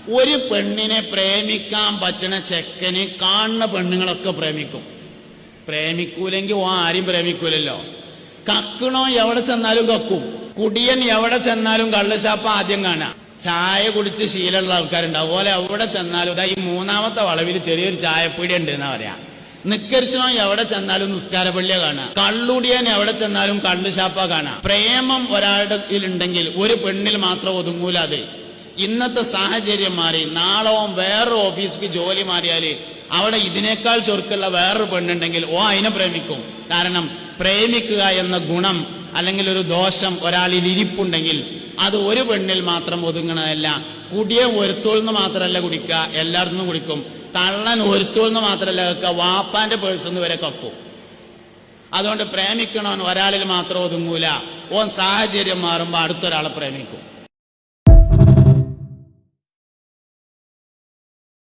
ഒരു പെണ്ണിനെ പ്രേമിക്കാൻ പറ്റണ ചെക്കന് കാണുന്ന പെണ്ണുങ്ങളൊക്കെ പ്രേമിക്കും. പ്രേമിക്കൂലെങ്കിൽ ഓ ആരും പ്രേമിക്കൂലല്ലോ. കക്കണോ എവിടെ ചെന്നാലും കക്കും. കുടിയൻ എവിടെ ചെന്നാലും കള്ളുഷാപ്പ ആദ്യം കാണാം. ചായ കുടിച്ച് ശീലമുള്ള ആൾക്കാരുണ്ടാവും. അതുപോലെ എവിടെ ചെന്നാലും ഇതാ ഈ മൂന്നാമത്തെ വളവിൽ ചെറിയൊരു ചായപ്പീടി ഉണ്ട് എന്നാ പറയാ. നിക്കരിച്ചോ എവിടെ ചെന്നാലും നിസ്കാരപ്പള്ളിയ കാണാം. കള്ളുടിയൻ എവിടെ ചെന്നാലും കള്ളുഷാപ്പ കാണാം. പ്രേമം ഒരാളുടെ ഉണ്ടെങ്കിൽ ഒരു പെണ്ണിൽ മാത്രം ഒതുങ്ങൂല. അത് ഇന്നത്തെ സാഹചര്യം മാറി. നാളെ വേറൊരു ഓഫീസിക്ക് ജോലി മാറിയാല് അവിടെ ഇതിനേക്കാൾ ചൊറുക്കുള്ള വേറൊരു പെണ്ണുണ്ടെങ്കിൽ അതിനെ പ്രേമിക്കും. കാരണം പ്രേമിക്കുക എന്ന ഗുണം അല്ലെങ്കിൽ ഒരു ദോഷം ഒരാളിൽ ഇരിപ്പുണ്ടെങ്കിൽ അത് ഒരു പെണ്ണിൽ മാത്രം ഒതുങ്ങണതല്ല. കുടിയൻ ഒരുത്തോൾന്ന് മാത്രമല്ല കുടിക്കുക, എല്ലായിടത്തും കുടിക്കും. തള്ളൻ ഒരുത്തോൾന്ന് മാത്രമല്ല കേൾക്കുക, വാപ്പാന്റെ പേഴ്സന്ന് വരെ കക്കും. അതുകൊണ്ട് പ്രേമിക്കണോൻ ഒരാളിൽ മാത്രം ഒതുങ്ങൂല. സാഹചര്യം മാറുമ്പോ അടുത്തൊരാളെ പ്രേമിക്കും.